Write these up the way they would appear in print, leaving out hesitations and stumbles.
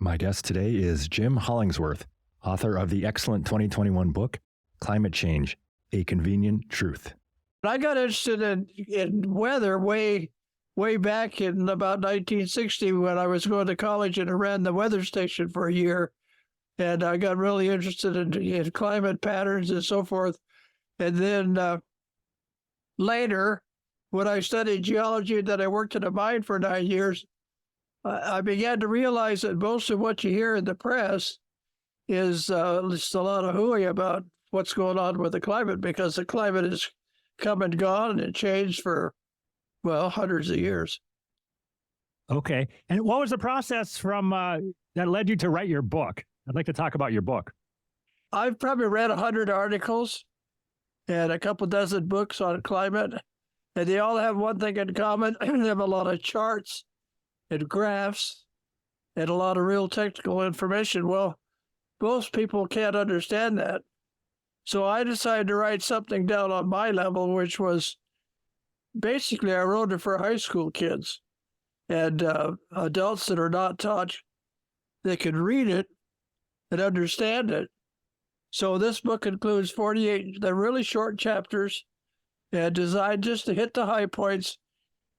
My guest today is Jim Hollingsworth, author of the excellent 2021 book, Climate Change, A Convenient Truth. I got interested in weather way back in about 1960 when I was going to college, and I ran the weather station for a year. And I got really interested in climate patterns and so forth. And then later, when I studied geology and then I worked in a mine for 9 years, I began to realize that most of what you hear in the press is just a lot of hooey about what's going on with the climate, because the climate has come and gone and changed for, well, hundreds of years. Okay. And what was the process from that led you to write your book? I'd like to talk about your book. I've probably read 100 articles and a couple dozen books on climate, and they all have one thing in common. They have a lot of charts and graphs and a lot of real technical information. Well, most people can't understand that. So I decided to write something down on my level, which was basically I wrote it for high school kids and adults that are not taught. They can read it and understand it. So this book includes 48, they're really short chapters and designed just to hit the high points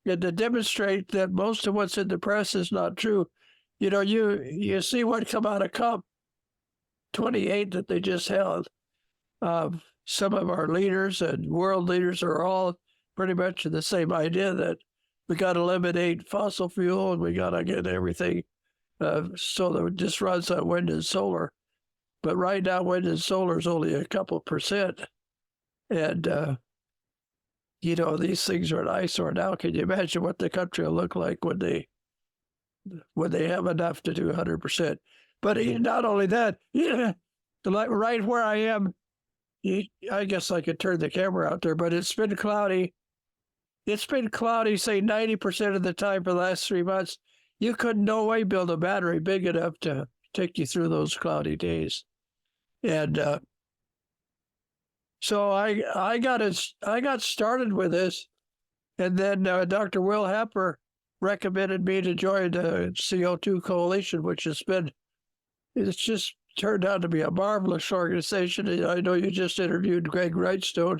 and to demonstrate that most of what's in the press is not true. You know, you see what come out of COP28 that they just held. Some of our leaders and world leaders are all pretty much the same idea that we got to eliminate fossil fuel and we got to get everything so that it just runs on wind and solar. But right now, wind and solar is only a couple percent. And, you know, these things are an eyesore now. Can you imagine what the country will look like when they have enough to do 100%? But not only that, right where I am, I guess I could turn the camera out there, but it's been cloudy. It's been cloudy, say 90% of the time for the last 3 months. You could no way build a battery big enough to take you through those cloudy days. And so I got started with this, and then Dr. Will Happer recommended me to join the CO2 Coalition, which it's just turned out to be a marvelous organization. I know you just interviewed Greg Wrightstone,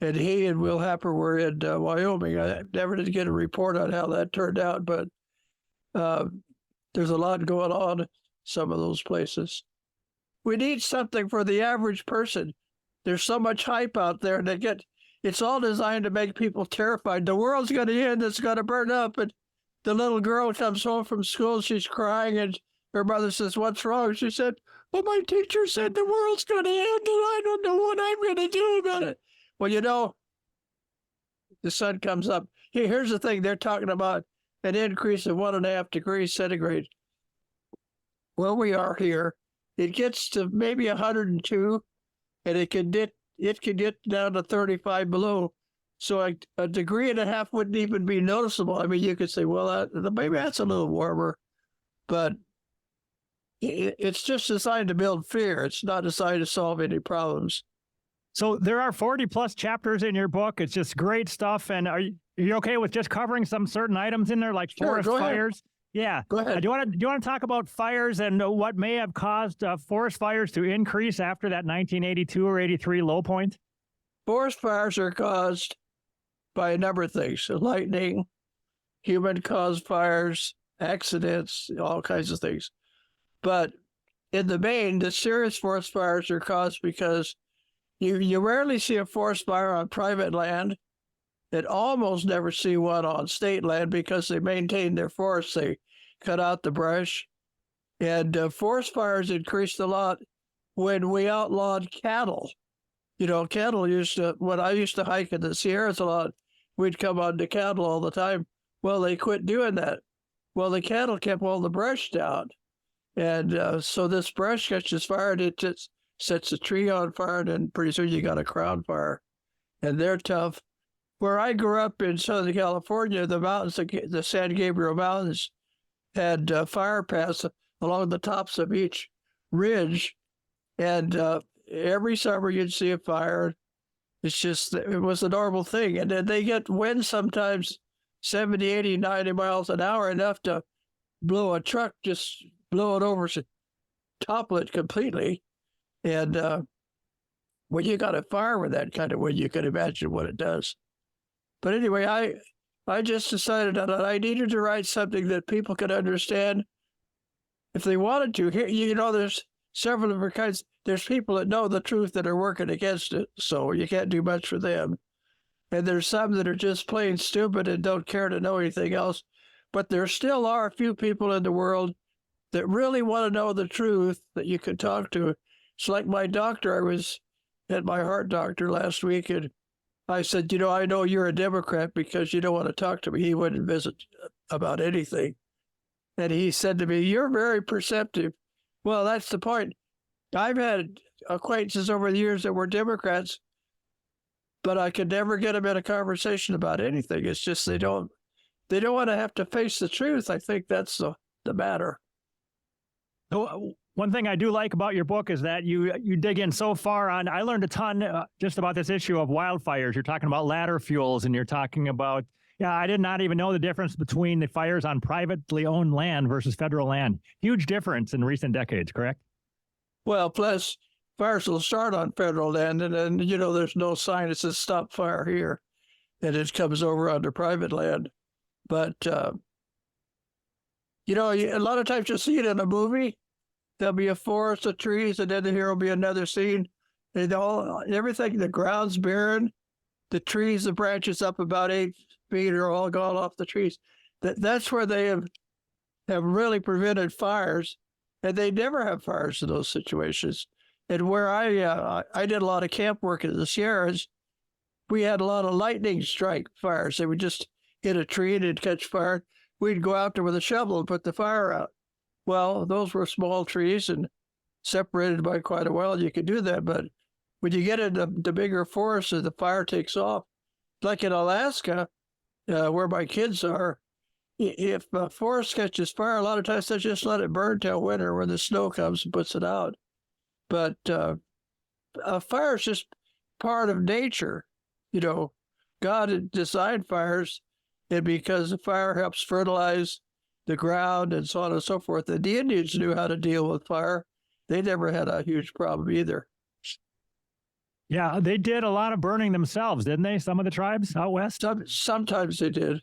and he and Will Happer were in Wyoming. I never did get a report on how that turned out, but there's a lot going on in some of those places. We need something for the average person. There's so much hype out there, and it's all designed to make people terrified. The world's going to end. It's going to burn up. And the little girl comes home from school. She's crying, and her mother says, "What's wrong?" She said, "Well, my teacher said the world's going to end, and I don't know what I'm going to do about it." Well, you know, the sun comes up. Here's the thing. They're talking about an increase of 1.5 degrees centigrade. Where we are here, it gets to maybe 102, and it can get down to 35 below. So a 1.5 degrees wouldn't even be noticeable. I mean, you could say, well, maybe that's a little warmer, but it's just designed to build fear. It's not designed to solve any problems. So there are 40 plus chapters in your book. It's just great stuff. And are you okay with just covering some certain items in there, like forest fires? Yeah. Go ahead. Do you want to talk about fires and what may have caused forest fires to increase after that 1982 or 83 low point? Forest fires are caused by a number of things: lightning, human-caused fires, accidents, all kinds of things. But in the main, the serious forest fires are caused because you rarely see a forest fire on private land, and almost never see one on state land because they maintain their forests. They cut out the brush. And forest fires increased a lot when we outlawed cattle. You know, cattle when I used to hike in the Sierras a lot, we'd come on to cattle all the time. Well, they quit doing that. Well, the cattle kept all the brush down. And so this brush catches fire, and it just sets a tree on fire, and then pretty soon you got a crown fire. And they're tough. Where I grew up in Southern California, the mountains, the San Gabriel Mountains, had fire paths along the tops of each ridge. And every summer you'd see a fire. It was a normal thing. And then they get wind sometimes 70, 80, 90 miles an hour, enough to blow a truck just blow it over, topple it completely. And when you got a fire with that kind of wind, you can imagine what it does. But anyway, I just decided that I needed to write something that people could understand if they wanted to. Here, there's several different kinds. There's people that know the truth that are working against it, so you can't do much for them. And there's some that are just plain stupid and don't care to know anything else. But there still are a few people in the world that really want to know the truth that you can talk to. It's like my doctor. I was at my heart doctor last week, and I said, I know you're a Democrat because you don't want to talk to me. He wouldn't visit about anything. And he said to me, you're very perceptive. Well, that's the point. I've had acquaintances over the years that were Democrats, but I could never get them in a conversation about anything. It's just they don't want to have to face the truth. I think that's the matter. So one thing I do like about your book is that you dig in so far on. I learned a ton just about this issue of wildfires. You're talking about ladder fuels, and you're talking about, I did not even know the difference between the fires on privately owned land versus federal land. Huge difference in recent decades, correct? Well, plus fires will start on federal land, and then, there's no sign that says stop fire here, and it comes over onto private land. But, a lot of times you'll see it in a movie. There'll be a forest of trees, and then here will be another scene. And everything, the ground's barren, the trees, the branches up about 8 feet are all gone off the trees. That's where they have really prevented fires, and they never have fires in those situations. And where I did a lot of camp work in the Sierras, we had a lot of lightning strike fires. They would just hit a tree and it'd catch fire. We'd go out there with a shovel and put the fire out. Well, those were small trees and separated by quite a while. You could do that, but when you get into the bigger forests, the fire takes off. Like in Alaska, where my kids are, if a forest catches fire, a lot of times they just let it burn till winter when the snow comes and puts it out. But a fire is just part of nature. God had designed fires, and because the fire helps fertilize the ground and so on and so forth. And the Indians knew how to deal with fire. They never had a huge problem either. Yeah, they did a lot of burning themselves, didn't they? Some of the tribes out west? Sometimes they did.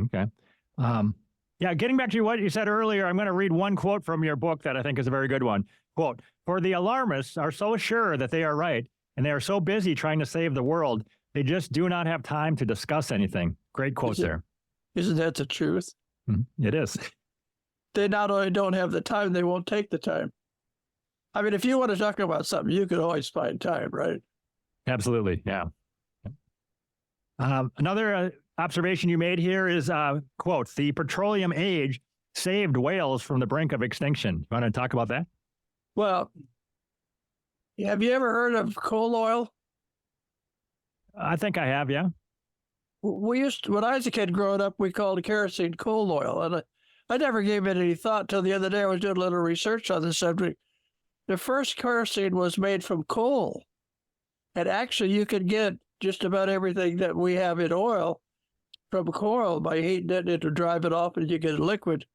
Okay. Getting back to what you said earlier, I'm going to read one quote from your book that I think is a very good one. Quote, "For the alarmists are so sure that they are right, and they are so busy trying to save the world, they just do not have time to discuss anything." Great quote there. Isn't that the truth? It is. They not only don't have the time, they won't take the time. I mean, if you want to talk about something, you can always find time, right? Absolutely, yeah. Another observation you made here is, quote, "The petroleum age saved whales from the brink of extinction." You want to talk about that? Well, have you ever heard of coal oil? I think I have, yeah. When I was a kid growing up, we called kerosene coal oil. And I never gave it any thought till the other day. I was doing a little research on the subject. The first kerosene was made from coal. And actually, you could get just about everything that we have in oil from coal by heating it to drive it off, and you get a liquid.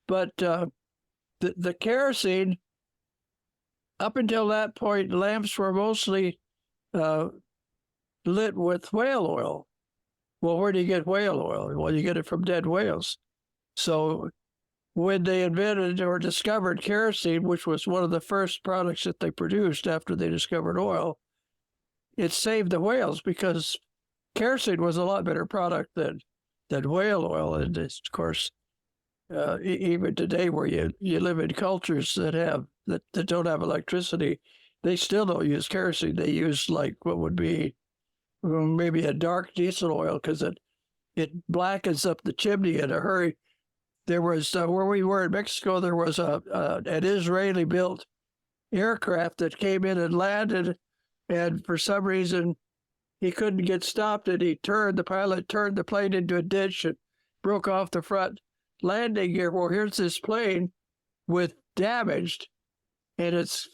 But the kerosene, up until that point, lamps were mostly lit with whale oil. Well, where do you get whale oil? Well, you get it from dead whales. So when they invented or discovered kerosene, which was one of the first products that they produced after they discovered oil, it saved the whales because kerosene was a lot better product than whale oil. And it's, of course, even today where you live in cultures that don't have electricity, they still don't use kerosene. They use like what would be maybe a dark diesel oil because it blackens up the chimney in a hurry. There was, where we were in Mexico, there was an Israeli-built aircraft that came in and landed, and for some reason he couldn't get stopped, and the pilot turned the plane into a ditch and broke off the front landing gear. Well, here's this plane with damaged, and it's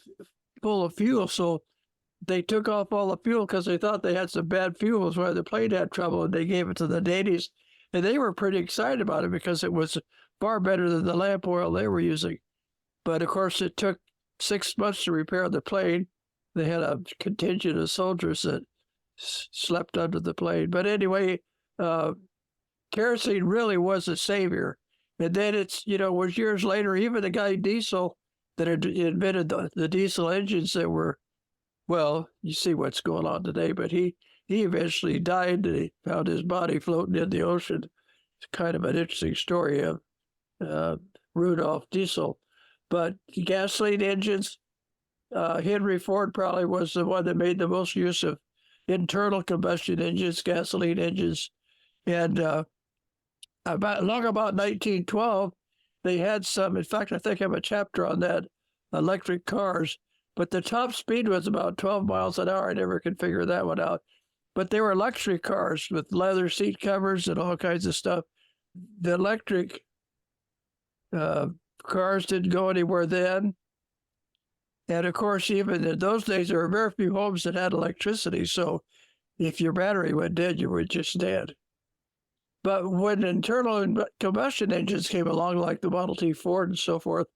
full of fuel, so they took off all the fuel because they thought they had some bad fuels where the plane had trouble, and they gave it to the natives. And they were pretty excited about it because it was far better than the lamp oil they were using. But of course, it took 6 months to repair the plane. They had a contingent of soldiers that slept under the plane. But anyway, kerosene really was a savior. And then was years later, even the guy Diesel that had invented the diesel engines that were, well, you see what's going on today, but he eventually died and he found his body floating in the ocean. It's kind of an interesting story of Rudolph Diesel. But gasoline engines, Henry Ford probably was the one that made the most use of internal combustion engines, gasoline engines. And about 1912, they had some, in fact, I think I have a chapter on that, electric cars. But the top speed was about 12 miles an hour. I never could figure that one out. But they were luxury cars with leather seat covers and all kinds of stuff. The electric cars didn't go anywhere then. And of course, even in those days, there were very few homes that had electricity. So if your battery went dead, you were just dead. But when internal combustion engines came along, like the Model T Ford and so forth,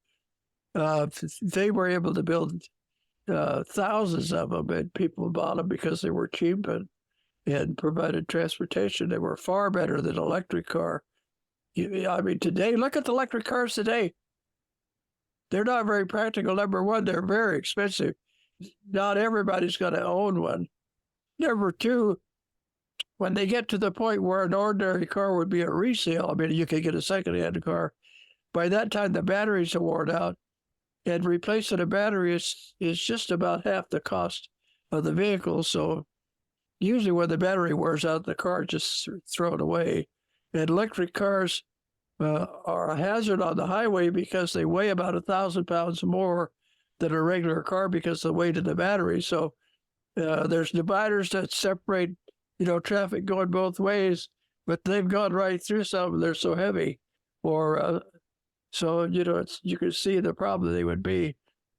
they were able to build thousands of them, and people bought them because they were cheap and provided transportation. They were far better than an electric car. I mean, today, look at the electric cars today. They're not very practical. Number one, they're very expensive. Not everybody's going to own one. Number two, when they get to the point where an ordinary car would be a resale, I mean, you could get a second-hand car. By that time, the batteries are worn out, and replacing a battery is just about half the cost of the vehicle. So usually when the battery wears out, the car just thrown away. And electric cars are a hazard on the highway because they weigh about 1,000 pounds more than a regular car because of the weight of the battery. So there's dividers that separate, traffic going both ways, but they've gone right through some of them. They're so heavy. So, you can see the problem they would be.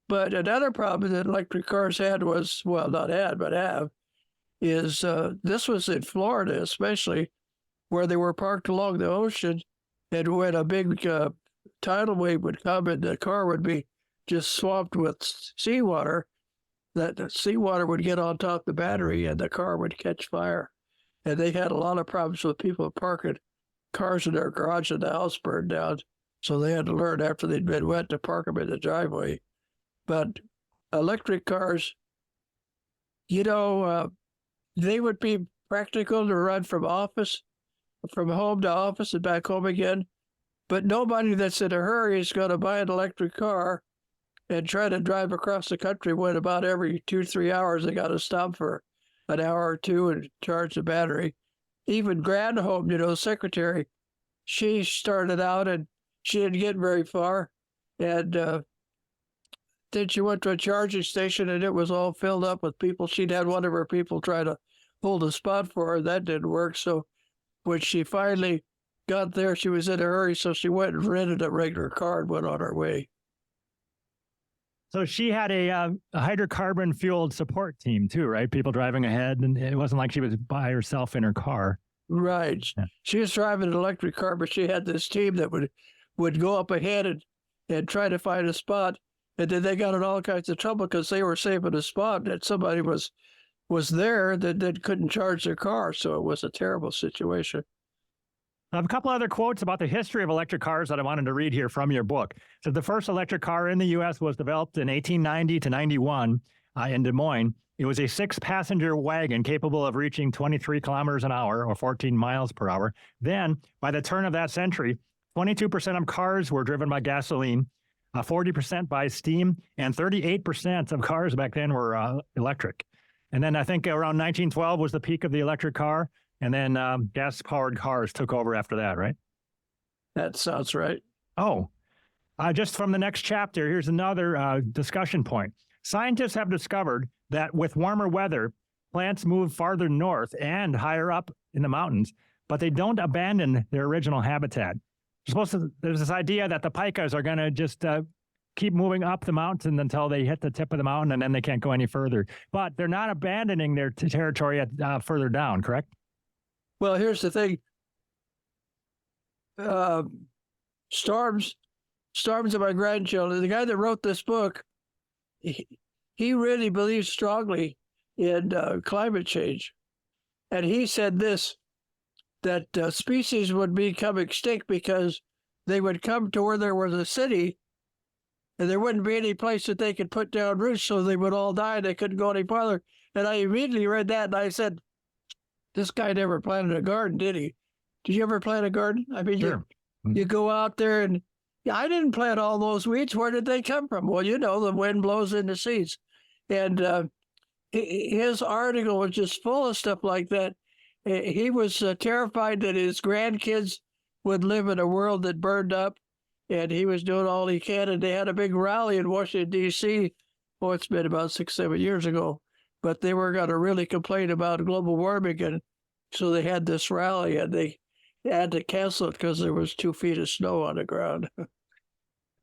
But another problem that electric cars had was, well, not had, but have, is this was in Florida especially, where they were parked along the ocean. And when a big tidal wave would come and the car would be just swamped with seawater, that seawater would get on top of the battery and the car would catch fire. And they had a lot of problems with people parking cars in their garage and the house burned down. So they had to learn after they'd been wet to park them in the driveway. But electric cars, they would be practical to run from home to office and back home again. But nobody that's in a hurry is going to buy an electric car and try to drive across the country when about every 2-3 hours they got to stop for an hour or two and charge the battery. Even Granholm, secretary, she started out and she didn't get very far. And then she went to a charging station and it was all filled up with people. She'd had one of her people try to hold a spot for her. That didn't work. So when she finally got there, she was in a hurry. So she went and rented a regular car and went on her way. So she had a hydrocarbon-fueled support team too, right? People driving ahead, and it wasn't like she was by herself in her car. Right. Yeah. She was driving an electric car, but she had this team that would go up ahead and try to find a spot. And then they got in all kinds of trouble because they were saving a spot and somebody was there that couldn't charge their car. So it was a terrible situation. I have a couple other quotes about the history of electric cars that I wanted to read here from your book. So the first electric car in the U.S. was developed in 1890 to 91 in Des Moines. It was a 6-passenger wagon capable of reaching 23 kilometers an hour or 14 miles per hour. Then, by the turn of that century, 22% of cars were driven by gasoline, 40% by steam, and 38% of cars back then were electric. And then I think around 1912 was the peak of the electric car. And then gas-powered cars took over after that, right? That sounds right. Oh, just from the next chapter, here's another discussion point. Scientists have discovered that with warmer weather, plants move farther north and higher up in the mountains, but they don't abandon their original habitat. There's this idea that the pikas are going to just keep moving up the mountain until they hit the tip of the mountain, and then they can't go any further. But they're not abandoning their territory further down, correct? Well, here's the thing. storms of my grandchildren. The guy that wrote this book, he really believes strongly in climate change. And he said this, that species would become extinct because they would come to where there was a city and there wouldn't be any place that they could put down roots, so they would all die and they couldn't go any farther. And I immediately read that and I said, this guy never planted a garden, did he? Did you ever plant a garden? I mean, Sure. you go out there and I didn't plant all those weeds. Where did they come from? Well, the wind blows in the seeds. And his article was just full of stuff like that. He was terrified that his grandkids would live in a world that burned up, and he was doing all he can. And they had a big rally in Washington, D.C. Oh, it's been about 6-7 years ago. But they were going to really complain about global warming. And so they had this rally, and they had to cancel it because there was 2 feet of snow on the ground.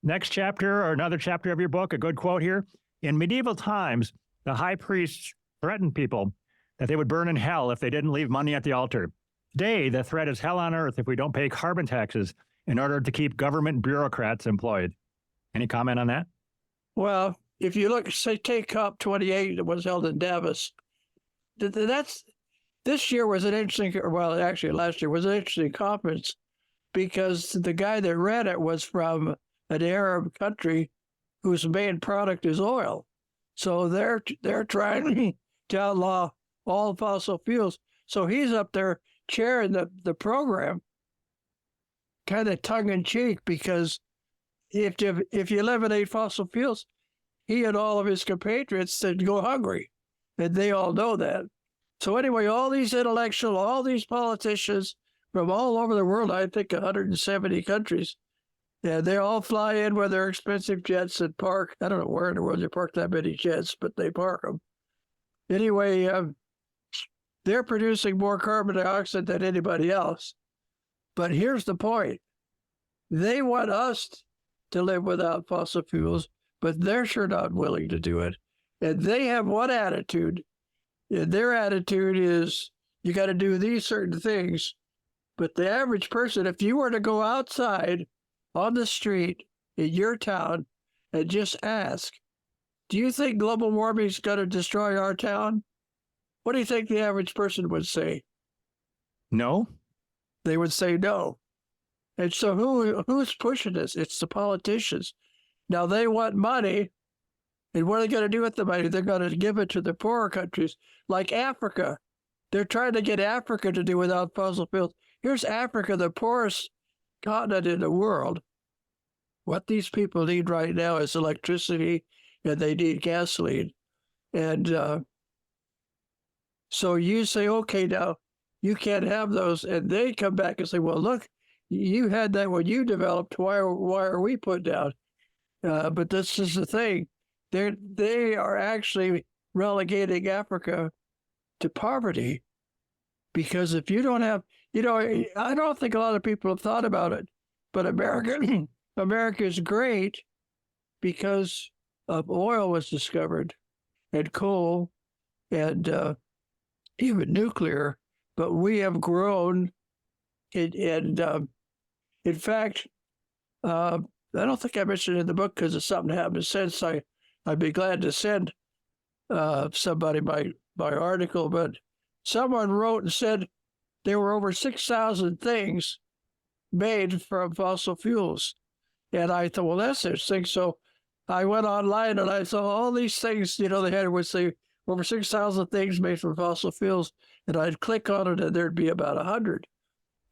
Next chapter, or another chapter of your book, a good quote here. In medieval times, the high priests threatened people that they would burn in hell if they didn't leave money at the altar. Today, the threat is hell on earth if we don't pay carbon taxes in order to keep government bureaucrats employed. Any comment on that? Well, if you look, say, take COP28 that was held in Davos, this year was an interesting, well, actually last year was an interesting conference because the guy that ran it was from an Arab country whose main product is oil. So they're trying to outlaw all fossil fuels. So he's up there chairing the program, kind of tongue in cheek, because if you eliminate fossil fuels, he and all of his compatriots would go hungry, and they all know that. So anyway, all these intellectuals, all these politicians from all over the world, I think 170 countries, yeah, they all fly in with their expensive jets and park. I don't know where in the world you park that many jets, but they park them. Anyway, they're producing more carbon dioxide than anybody else. But here's the point. They want us to live without fossil fuels, but they're sure not willing to do it. And they have one attitude. And their attitude is, you got to do these certain things. But the average person, if you were to go outside on the street in your town and just ask, do you think global warming is going to destroy our town? What do you think the average person would say? No. They would say no. And so who's pushing this? It's the politicians. Now they want money, and what are they going to do with the money? They're going to give it to the poorer countries, like Africa. They're trying to get Africa to do without fossil fuels. Here's Africa, the poorest continent in the world. What these people need right now is electricity, and they need gasoline. And so you say, okay, now you can't have those. And they come back and say, well, look, you had that when you developed. Why are we put down? But this is the thing. They are actually relegating Africa to poverty, because if you don't have, I don't think a lot of people have thought about it, but America is great because of oil was discovered, and coal, and even nuclear. But we have grown, and in fact, I don't think I mentioned it in the book because it's something happened since. I'd be glad to send somebody my article, but someone wrote and said there were over 6,000 things made from fossil fuels. And I thought, well, that's interesting. So I went online and I saw all these things, they would say over 6,000 things made from fossil fuels. And I'd click on it and there'd be about 100.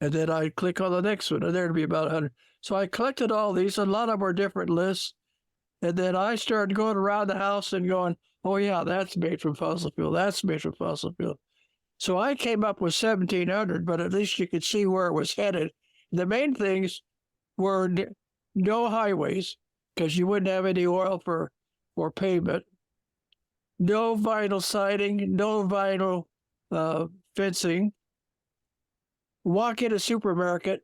And then I'd click on the next one and there'd be about 100. So I collected all these, and a lot of them were different lists. And then I started going around the house and going, oh yeah, that's made from fossil fuel. That's made from fossil fuel. So I came up with 1,700, but at least you could see where it was headed. The main things were no highways, because you wouldn't have any oil for pavement. No vinyl siding, no vinyl fencing. Walk in a supermarket.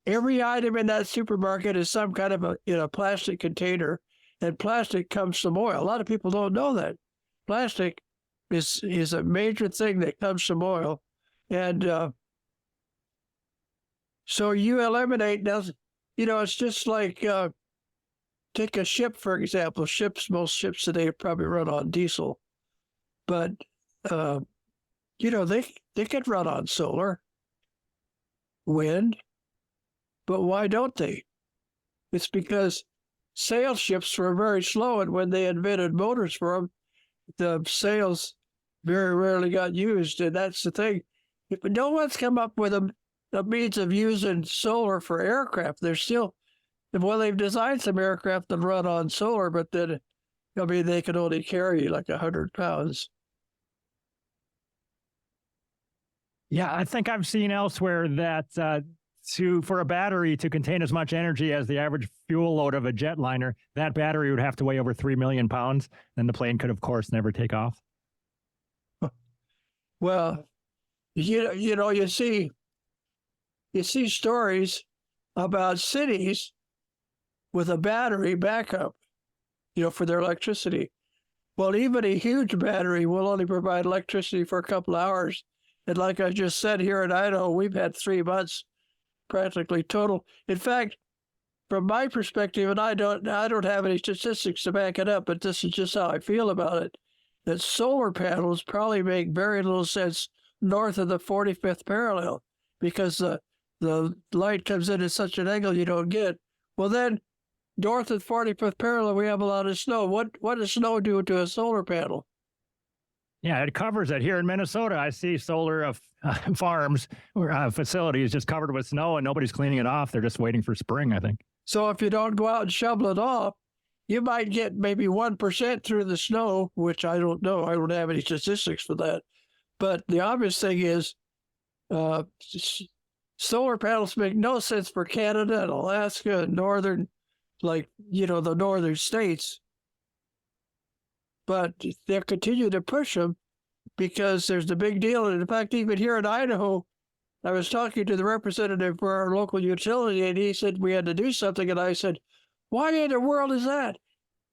Every item in that supermarket is some kind of a plastic container, and plastic comes from oil. A lot of people don't know that. Plastic is a major thing that comes from oil. And so you eliminate, it's just like take a ship, for example. Most ships today probably run on diesel, but they could run on solar, wind, but why don't they? It's because sail ships were very slow, and when they invented motors for them, the sails very rarely got used, and that's the thing. If no one's come up with a means of using solar for aircraft, they've designed some aircraft that run on solar, but then, they can only carry like 100 pounds. Yeah, I think I've seen elsewhere that for a battery to contain as much energy as the average fuel load of a jetliner, that battery would have to weigh over 3 million pounds. Then the plane could, of course, never take off. Well, you see stories about cities with a battery backup, for their electricity. Well, even a huge battery will only provide electricity for a couple hours. And like I just said, here in Idaho, we've had 3 months practically total. In fact, from my perspective, and I don't have any statistics to back it up, but this is just how I feel about it, that solar panels probably make very little sense north of the 45th parallel, because the light comes in at such an angle you don't get. Well, then, north of 45th parallel, we have a lot of snow. What does snow do to a solar panel? Yeah, it covers it. Here in Minnesota, I see solar farms or facilities just covered with snow, and nobody's cleaning it off. They're just waiting for spring, I think. So if you don't go out and shovel it off, you might get maybe 1% through the snow, which I don't know. I don't have any statistics for that. But the obvious thing is solar panels make no sense for Canada and Alaska and northern, the northern states. But they'll continue to push them because there's the big deal. And in fact, even here in Idaho, I was talking to the representative for our local utility, and he said we had to do something. And I said, why in the world is that?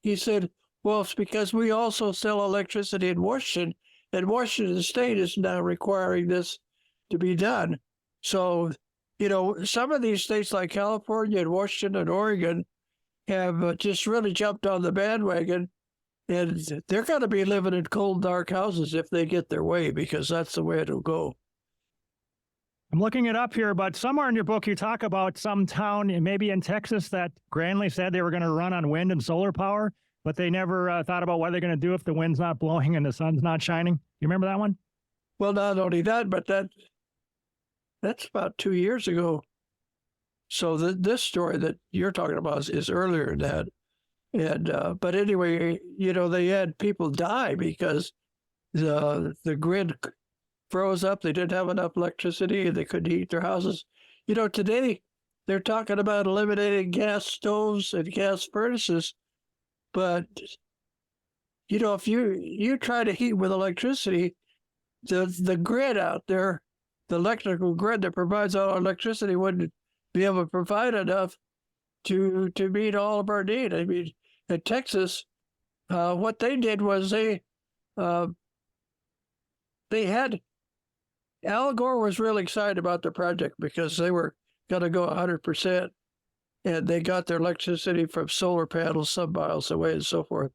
He said, well, it's because we also sell electricity in Washington, and Washington State is now requiring this to be done. So, some of these states like California and Washington and Oregon have just really jumped on the bandwagon. And they're going to be living in cold, dark houses if they get their way, because that's the way it'll go. I'm looking it up here, but somewhere in your book, you talk about some town, maybe in Texas, that grandly said they were going to run on wind and solar power, but they never thought about what they're going to do if the wind's not blowing and the sun's not shining. You remember that one? Well, not only that, but that's about 2 years ago. So this story that you're talking about is earlier than that. And but anyway, they had people die because the grid froze up. They didn't have enough electricity, and they couldn't heat their houses. Today they're talking about eliminating gas stoves and gas furnaces, but if you try to heat with electricity, the grid out there, the electrical grid that provides all our electricity, wouldn't be able to provide enough to meet all of our need. I mean, in Texas, what they did was they had, Al Gore was really excited about the project because they were going to go 100%, and they got their electricity from solar panels some miles away and so forth.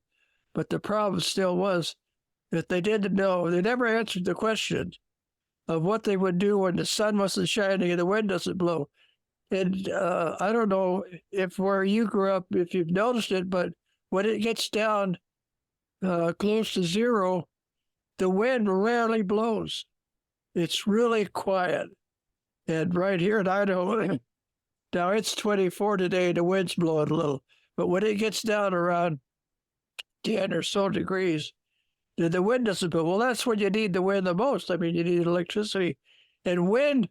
But the problem still was that they didn't know, they never answered the question of what they would do when the sun wasn't shining and the wind doesn't blow. And I don't know if where you grew up, if you've noticed it, but when it gets down close to zero, the wind rarely blows. It's really quiet. And right here in Idaho, now it's 24 today, the wind's blowing a little. But when it gets down around 10 or so degrees, the wind doesn't blow. Well, that's when you need the wind the most. I mean, you need electricity. And wind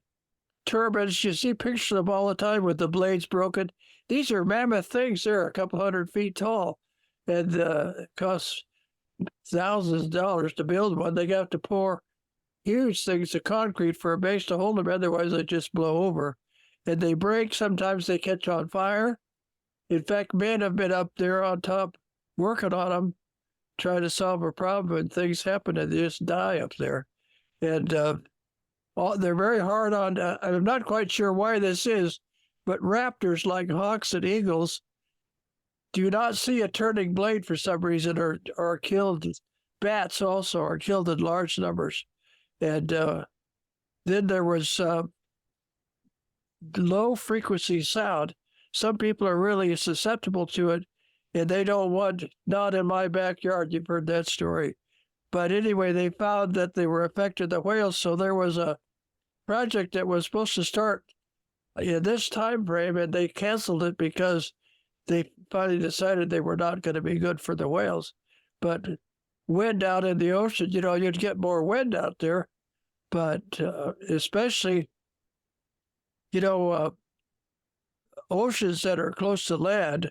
turbines, you see pictures of them all the time with the blades broken. These are mammoth things. They're a couple 100 feet tall, and it costs thousands of dollars to build one. They got to pour huge things of concrete for a base to hold them, otherwise they just blow over. And they break. Sometimes they catch on fire. In fact, men have been up there on top working on them, trying to solve a problem, and things happen and they just die up there. And they're very hard on, I'm not quite sure why this is, But raptors, like hawks and eagles, do not see a turning blade for some reason, or are killed. Bats also are killed in large numbers. And then there was low frequency sound. Some people are really susceptible to it, and they don't want, not in my backyard. You've heard that story. But anyway, they found that they were affecting the whales. So there was a project that was supposed to start in this time frame, and they canceled it because they finally decided they were not going to be good for the whales. But wind out in the ocean, you'd get more wind out there. But especially, oceans that are close to land,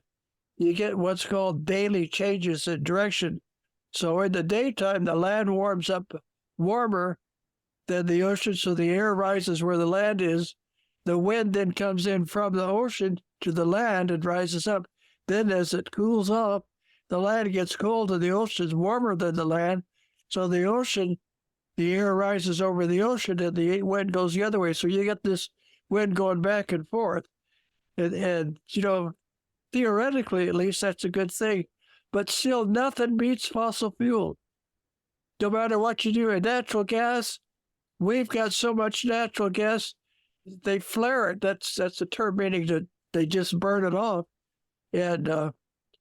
you get what's called daily changes in direction. So in the daytime, the land warms up warmer than the ocean, so the air rises where the land is. The wind then comes in from the ocean to the land and rises up. Then as it cools off, the land gets cold and the ocean's warmer than the land. So the ocean, the air rises over the ocean and the wind goes the other way. So you get this wind going back and forth. And theoretically, at least, that's a good thing. But still, nothing beats fossil fuel. No matter what you do in natural gas, we've got so much natural gas, they flare it. That's a term meaning that they just burn it off. And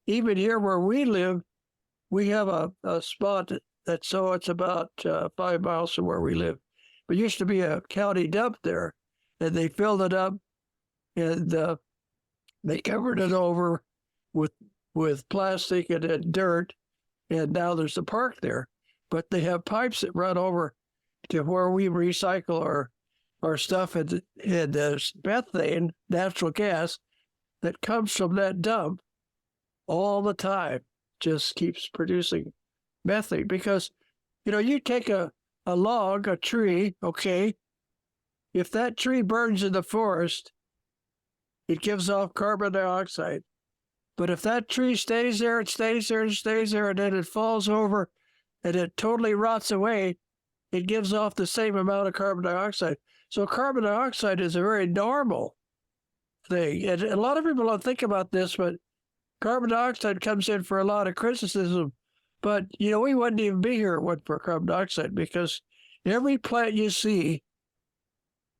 even here where we live, we have a spot it's about 5 miles from where we live. But used to be a county dump there, and they filled it up, and they covered it over with plastic and dirt, and now there's a park there. But they have pipes that run over to where we recycle our stuff, and there's methane, natural gas, that comes from that dump all the time, just keeps producing methane. Because, you take a log, a tree, okay, if that tree burns in the forest, it gives off carbon dioxide. But if that tree stays there, it stays there and stays there, and then it falls over and it totally rots away, it gives off the same amount of carbon dioxide. So carbon dioxide is a very normal thing. And a lot of people don't think about this, but carbon dioxide comes in for a lot of criticism. But, we wouldn't even be here if it wasn't for carbon dioxide, because every plant you see,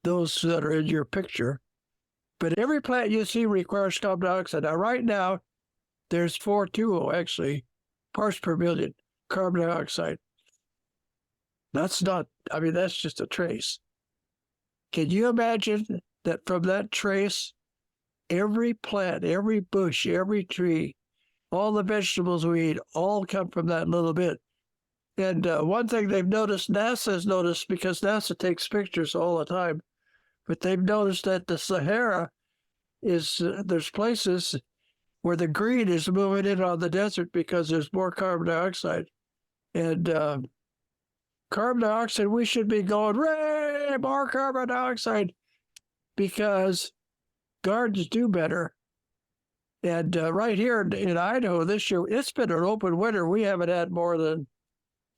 those that are in your picture, but every plant you see requires carbon dioxide. Now, right now, there's 420, actually, parts per million carbon dioxide. That's just a trace. Can you imagine that from that trace, every plant, every bush, every tree, all the vegetables we eat, all come from that little bit? And one thing they've noticed, NASA has noticed, because NASA takes pictures all the time, but they've noticed that the Sahara there's places where the green is moving in on the desert because there's more carbon dioxide. And carbon dioxide, we should be going, "Ray, more carbon dioxide," because gardens do better. And right here in Idaho this year, it's been an open winter. We haven't had more than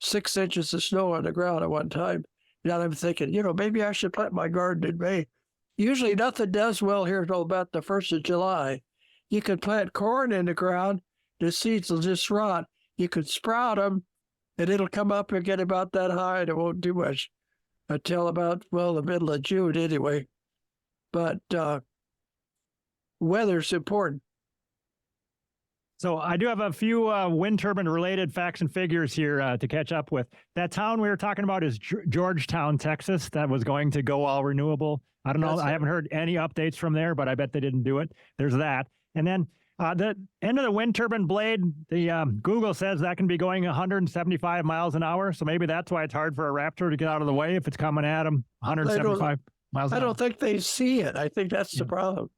6 inches of snow on the ground at one time. Now I'm thinking, maybe I should plant my garden in May. Usually nothing does well here until about the 1st of July. You can plant corn in the ground, the seeds will just rot. You can sprout them, and it'll come up and get about that high, and it won't do much until about, the middle of June anyway. But weather's important. So I do have a few wind turbine related facts and figures here to catch up with. That town we were talking about is Georgetown, Texas. That was going to go all renewable. I don't know. I haven't heard any updates from there, but I bet they didn't do it. There's that. And then the end of the wind turbine blade, the Google says that can be going 175 miles an hour. So maybe that's why it's hard for a Raptor to get out of the way if it's coming at them 175 miles an hour. I don't think they see it. I think that's the problem.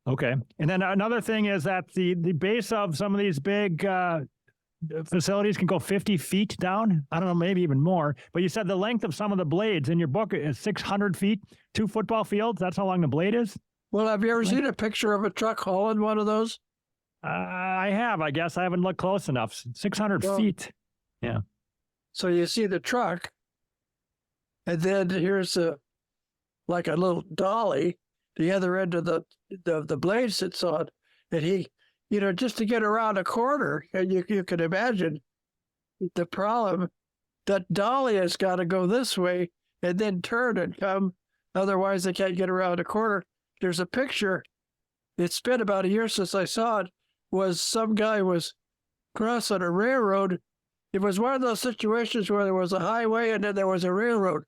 Okay. And then another thing is that the base of some of these big facilities can go 50 feet down. I don't know, maybe even more. But you said the length of some of the blades in your book is 600 feet, 2 football fields. That's how long the blade is? Well, have you ever seen a picture of a truck hauling one of those? I have, I guess. I haven't looked close enough. 600 feet. Yeah. So you see the truck, and then here's like a little dolly, the other end of the blades it's on. And he, just to get around a corner, and you can imagine the problem, that dolly has got to go this way and then turn and come. Otherwise, they can't get around a corner. There's a picture. It's been about a year since I saw it. Was some guy was crossing a railroad. It was one of those situations where there was a highway and then there was a railroad.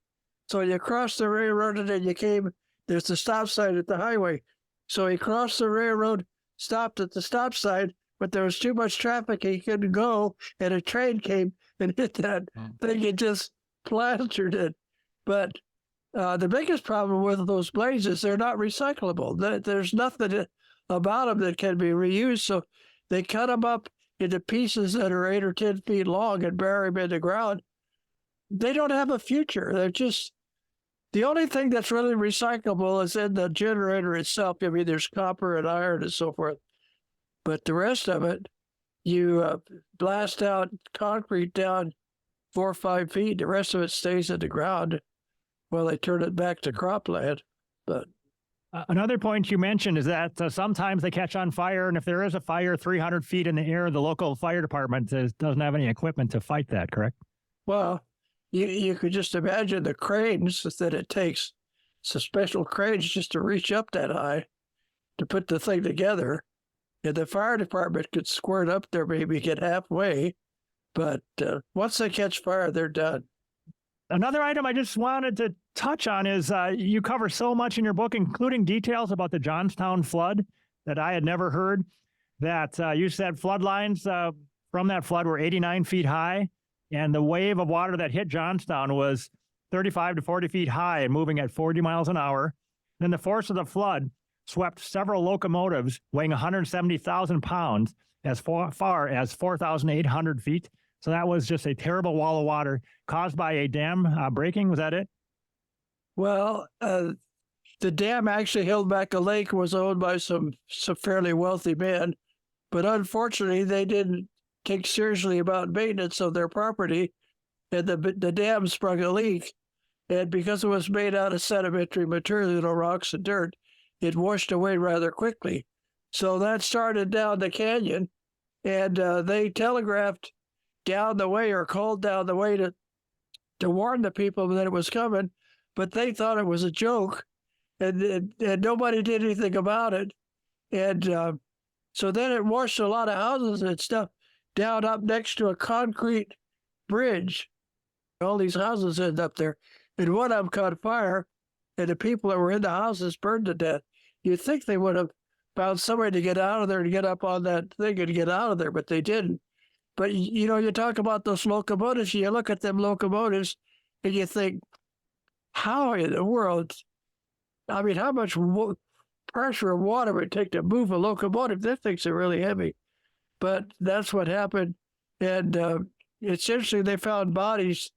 So you crossed the railroad and then there's the stop sign at the highway. So he crossed the railroad, stopped at the stop sign, but there was too much traffic. He couldn't go, and a train came and hit that thing and just plastered it. But the biggest problem with those blades is they're not recyclable. There's nothing about them that can be reused. So they cut them up into pieces that are 8 or 10 feet long and bury them in the ground. They don't have a future. They're just, the only thing that's really recyclable is in the generator itself. I mean, there's copper and iron and so forth. But the rest of it, you blast out concrete down 4 or 5 feet. The rest of it stays in the ground while they turn it back to cropland. But another point you mentioned is that sometimes they catch on fire, and if there is a fire 300 feet in the air, the local fire department doesn't have any equipment to fight that, correct? Well, you could just imagine the cranes that it takes. So special cranes just to reach up that high to put the thing together. And the fire department could squirt up there, maybe get halfway. But once they catch fire, they're done. Another item I just wanted to touch on is you cover so much in your book, including details about the Johnstown flood that I had never heard, that you said flood lines from that flood were 89 feet high, and the wave of water that hit Johnstown was 35 to 40 feet high and moving at 40 miles an hour. Then the force of the flood swept several locomotives weighing 170,000 pounds as far as 4,800 feet. So that was just a terrible wall of water caused by a dam breaking. Was that it? Well, the dam actually held back a lake, was owned by some fairly wealthy men. But unfortunately, they didn't take seriously about maintenance of their property. And the dam sprung a leak. And because it was made out of sedimentary material, rocks and dirt, it washed away rather quickly. So that started down the canyon, and they telegraphed down the way or called down the way to warn the people that it was coming, but they thought it was a joke, and nobody did anything about it. And so then it washed a lot of houses and stuff down up next to a concrete bridge. All these houses end up there, and one of them caught fire, and the people that were in the houses burned to death. You'd think they would have found somebody to get out of there and get up on that thing and get out of there, but they didn't. But, you talk about those locomotives, you look at them locomotives and you think, how in the world, I mean, how much pressure of water would it take to move a locomotive? That things are really heavy. But that's what happened. And essentially they found bodies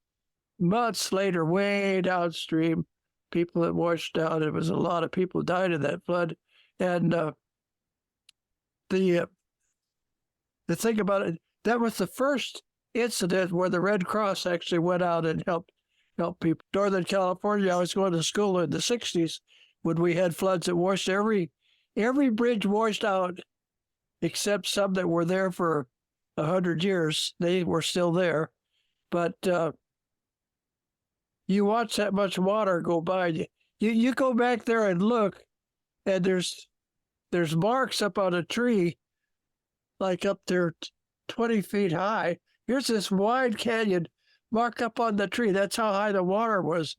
months later, way downstream, people that washed down. It was a lot of people died in that flood. And the thing about it, that was the first incident where the Red Cross actually went out and helped people. Northern California, I was going to school in the 60s when we had floods that washed every bridge washed out, except some that were there for 100 years. They were still there. But you watch that much water go by. You go back there and look, and there's marks up on a tree, like up there 20 feet high. Here's this wide canyon mark up on the tree. That's how high the water was.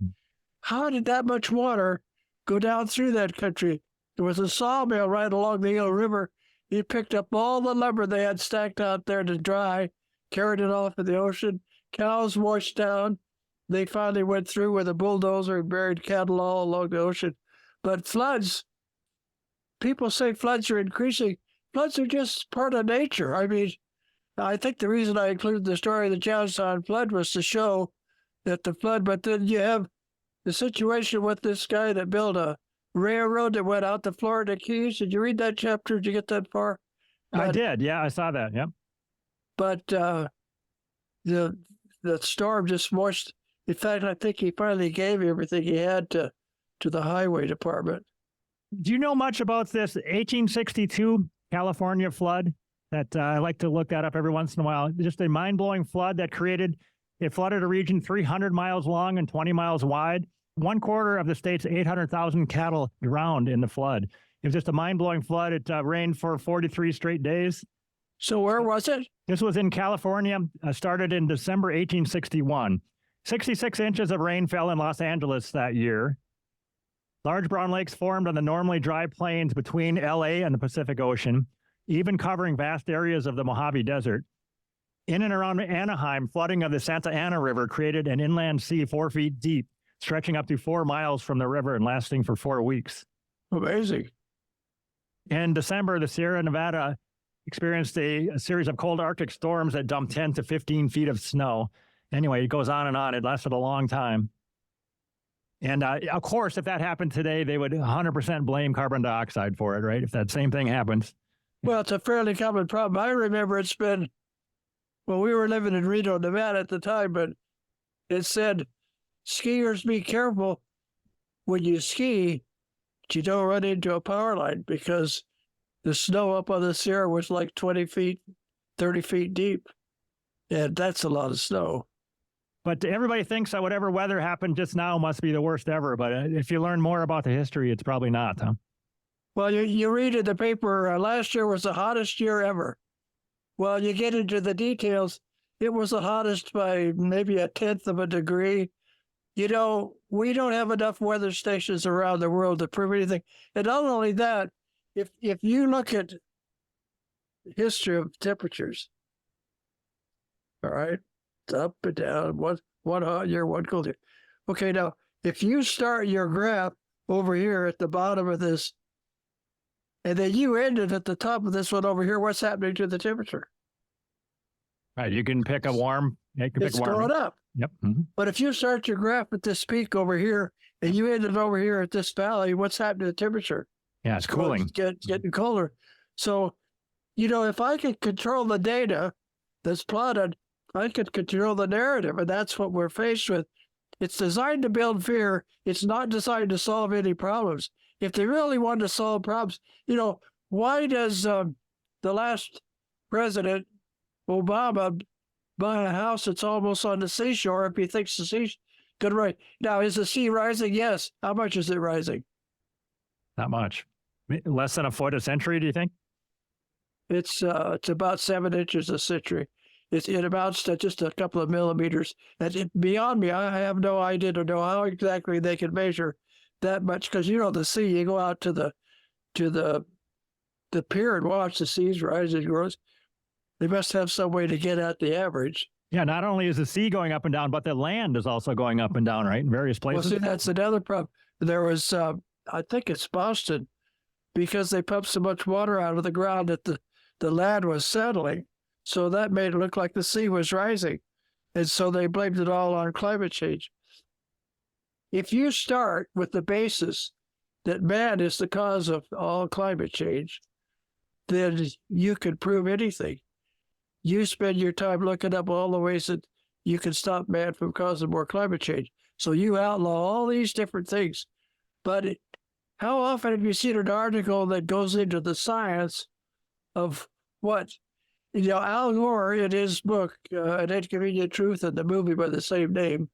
How did that much water go down through that country? There was a sawmill right along the Eel River. He picked up all the lumber they had stacked out there to dry, carried it off in the ocean. Cows washed down. They finally went through with a bulldozer and buried cattle all along the ocean. But floods, people say floods are increasing. Floods are just part of nature. I mean, I think the reason I included the story of the Johnstown flood was to show that the flood, but then you have the situation with this guy that built a railroad that went out the Florida Keys. Did you read that chapter? Did you get that far? I did. Yeah, I saw that. Yep. But the storm just washed. In fact, I think he finally gave everything he had to the highway department. Do you know much about this 1862 California flood? That I like to look that up every once in a while. Just a mind-blowing flood that flooded a region 300 miles long and 20 miles wide. 1/4 of the state's 800,000 cattle drowned in the flood. It was just a mind-blowing flood. It rained for 43 straight days. So where was it? This was in California, started in December 1861. 66 inches of rain fell in Los Angeles that year. Large brown lakes formed on the normally dry plains between LA and the Pacific Ocean, even covering vast areas of the Mojave Desert. In and around Anaheim, flooding of the Santa Ana River created an inland sea 4 feet deep, stretching up to 4 miles from the river and lasting for 4 weeks. Amazing. In December, the Sierra Nevada experienced a series of cold Arctic storms that dumped 10 to 15 feet of snow. Anyway, it goes on and on. It lasted a long time. And of course, if that happened today, they would 100% blame carbon dioxide for it, right? If that same thing happens. Well, it's a fairly common problem. I remember it's been, well, we were living in Reno, Nevada at the time, but it said, skiers be careful when you ski, that you don't run into a power line because the snow up on the Sierra was like 20 feet, 30 feet deep. And that's a lot of snow. But everybody thinks that whatever weather happened just now must be the worst ever. But if you learn more about the history, it's probably not, huh? Well, you read in the paper, last year was the hottest year ever. Well, you get into the details, it was the hottest by maybe 1/10 of a degree. You know, we don't have enough weather stations around the world to prove anything. And not only that, if you look at history of temperatures, all right, it's up and down, one hot year, one cold year. Okay, now, if you start your graph over here at the bottom of this, and then you end it at the top of this one over here, what's happening to the temperature? Right, you can pick a warm. Yeah, you can It's pick warm. going up. Yep. Mm-hmm. But if you start your graph at this peak over here, and you end it over here at this valley, what's happening to the temperature? Yeah, it's cooling. Getting colder. So, you know, if I could control the data that's plotted, I could control the narrative, and that's what we're faced with. It's designed to build fear. It's not designed to solve any problems. If they really want to solve problems, you know, why does the last president, Obama, buy a house that's almost on the seashore if he thinks the sea's going to rise? Now, is the sea rising? Yes. How much is it rising? Not much. Less than a foot a century, do you think? It's about 7 inches a century. It amounts to just a couple of millimeters. And beyond me, I have no idea to know how exactly they can measure that much. Because, you know, the sea, you go out to the pier and watch the seas rise and grow. They must have some way to get at the average. Yeah, not only is the sea going up and down, but the land is also going up and down, right, in various places. Well, see, that's another problem. There was, I think it's Boston, because they pumped so much water out of the ground that the land was settling. So that made it look like the sea was rising. And so they blamed it all on climate change. If you start with the basis that man is the cause of all climate change, then you can prove anything. You spend your time looking up all the ways that you can stop man from causing more climate change. So you outlaw all these different things. But how often have you seen an article that goes into the science of what? You know, Al Gore, in his book, An Inconvenient Truth, and the movie by the same name,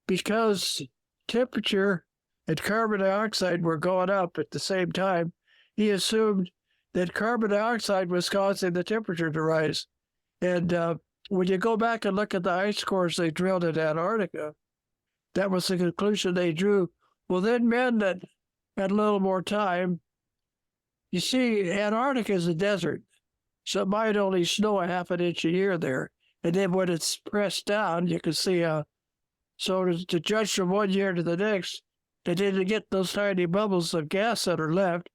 because temperature and carbon dioxide were going up at the same time, he assumed that carbon dioxide was causing the temperature to rise. And when you go back and look at the ice cores they drilled in Antarctica, that was the conclusion they drew. Well, then men that had a little more time, you see, Antarctica is a desert. So it might only snow a half an inch a year there. And then when it's pressed down, you can see, so to judge from one year to the next, they didn't get those tiny bubbles of gas that are left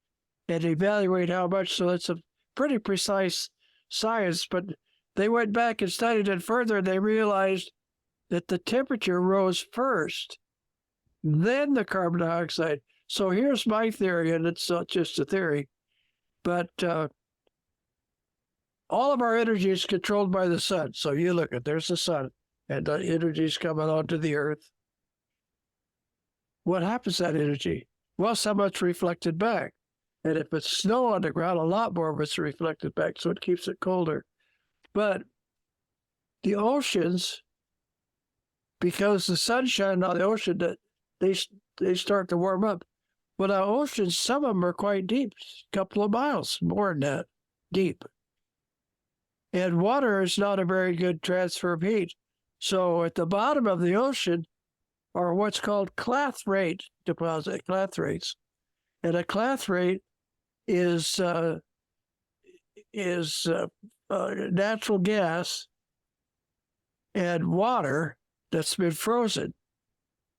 and evaluate how much. So it's a pretty precise science. But they went back and studied it further, and they realized that the temperature rose first, then the carbon dioxide. So here's my theory, and it's not just a theory, but all of our energy is controlled by the sun. So you look at, there's the sun, and the energy is coming onto the earth. What happens to that energy? Well, so much reflected back. And if it's snow on the ground, a lot more of it's reflected back, so it keeps it colder. But the oceans, because the sunshine on the ocean, they start to warm up. Well, our oceans, some of them are quite deep, a couple of miles, more than that, deep. And water is not a very good transfer of heat. So at the bottom of the ocean are what's called clathrate deposit, clathrates. And a clathrate is natural gas and water that's been frozen.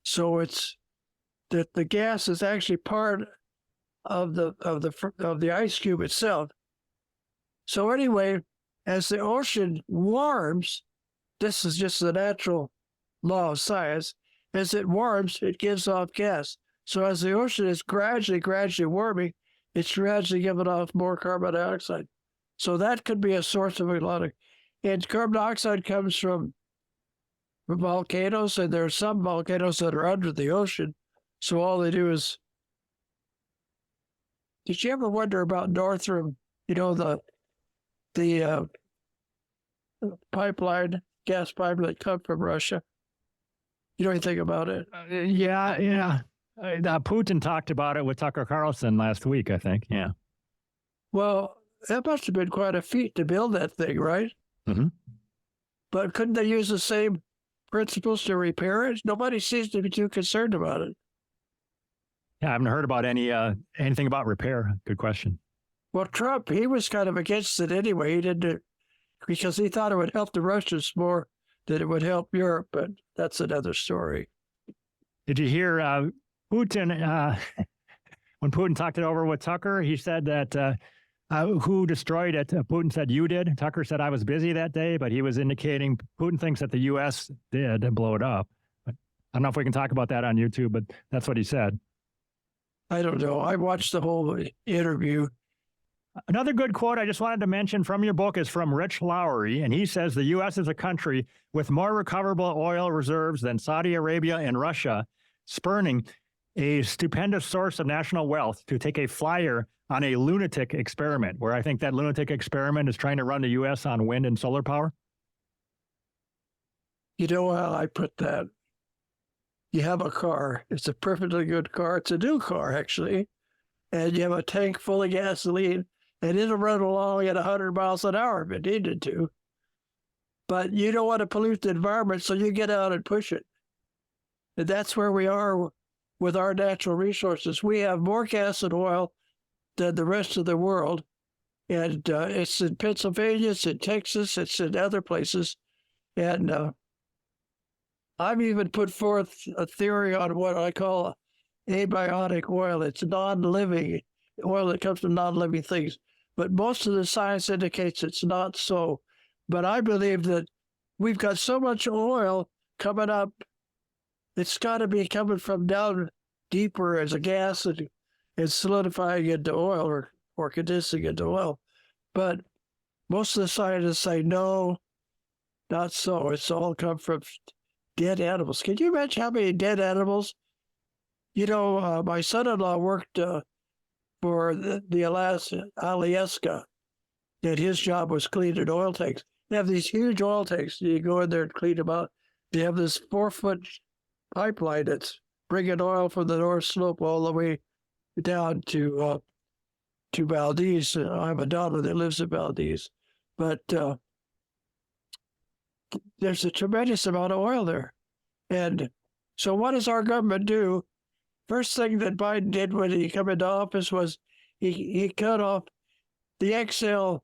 So it's that the gas is actually part of the ice cube itself. So anyway, as the ocean warms, this is just the natural law of science. As it warms, it gives off gas. So as the ocean is gradually warming, it's gradually giving off more carbon dioxide. So that could be a source of a lot of, and carbon dioxide comes from volcanoes, and there are some volcanoes that are under the ocean. So all they do is, did you ever wonder about Northrum, the pipeline, gas pipeline that come from Russia? You know anything about it? Yeah. Putin talked about it with Tucker Carlson last week, I think. Yeah. Well, that must have been quite a feat to build that thing, right? Mm-hmm. But couldn't they use the same principles to repair it? Nobody seems to be too concerned about it. Yeah, I haven't heard about anything about repair. Good question. Well, Trump, he was kind of against it anyway. He didn't, because he thought it would help the Russians more than it would help Europe, but that's another story. Did you hear Putin, when Putin talked it over with Tucker, he said that who destroyed it? Putin said, you did. Tucker said, I was busy that day, but he was indicating Putin thinks that the U.S. did blow it up. But I don't know if we can talk about that on YouTube, but that's what he said. I don't know. I watched the whole interview. Another good quote I just wanted to mention from your book is from Rich Lowry, and he says the U.S. is a country with more recoverable oil reserves than Saudi Arabia and Russia, spurning a stupendous source of national wealth to take a flyer on a lunatic experiment, where I think that lunatic experiment is trying to run the U.S. on wind and solar power. You know how I put that? You have a car. It's a perfectly good car. It's a new car, actually. And you have a tank full of gasoline, and it'll run along at 100 miles an hour if it needed to. But you don't want to pollute the environment, so you get out and push it. And that's where we are with our natural resources. We have more gas and oil than the rest of the world. And it's in Pennsylvania, it's in Texas, it's in other places. And I've even put forth a theory on what I call abiotic oil. It's non-living oil that comes from non-living things. But most of the science indicates it's not so. But I believe that we've got so much oil coming up, it's got to be coming from down deeper as a gas and solidifying into oil or condensing into oil. But most of the scientists say, no, not so. It's all come from dead animals. Can you imagine how many dead animals? You know, my son-in-law worked for the Alaska, and his job was cleaning oil tanks. They have these huge oil tanks. You go in there and clean them out. They have this 4-foot pipeline that's bringing oil from the North Slope all the way down to Valdez. I have a daughter that lives in Valdez. But there's a tremendous amount of oil there. And so what does our government do? First thing that Biden did when he came into office was he cut off the XL,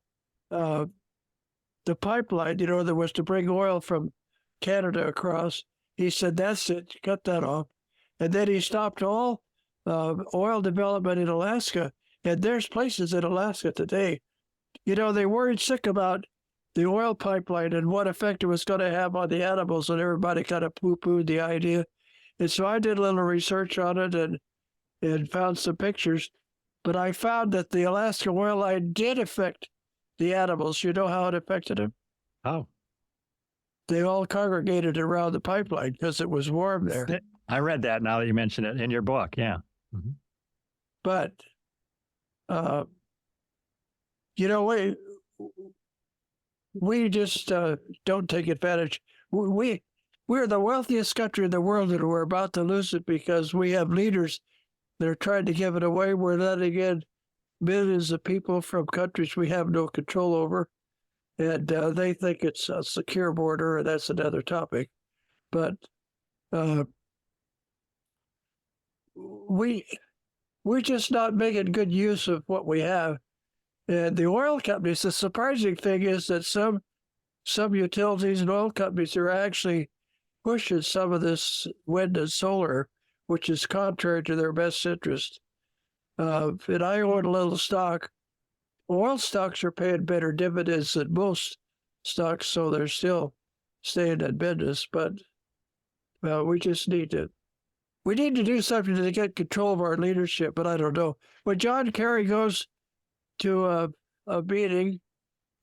the pipeline, that was to bring oil from Canada across. He said, that's it, cut that off. And then he stopped all oil development in Alaska. And there's places in Alaska today. They worried sick about the oil pipeline and what effect it was going to have on the animals, and everybody kind of poo-pooed the idea. And so I did a little research on it and found some pictures. But I found that the Alaska oil line did affect the animals. You know how it affected them? Oh. They all congregated around the pipeline because it was warm there. I read that now that you mention it in your book, yeah. Mm-hmm. But, you know, we just don't take advantage. We're the wealthiest country in the world, and we're about to lose it because we have leaders that are trying to give it away. We're letting in millions of people from countries we have no control over, and they think it's a secure border, and that's another topic. But we're just not making good use of what we have. And the oil companies, the surprising thing is that some utilities and oil companies are actually pushing some of this wind and solar, which is contrary to their best interest. And I own a little stock. Oil stocks are paying better dividends than most stocks, so they're still staying in business. But we just need to do something to get control of our leadership. But I don't know. When John Kerry goes to a meeting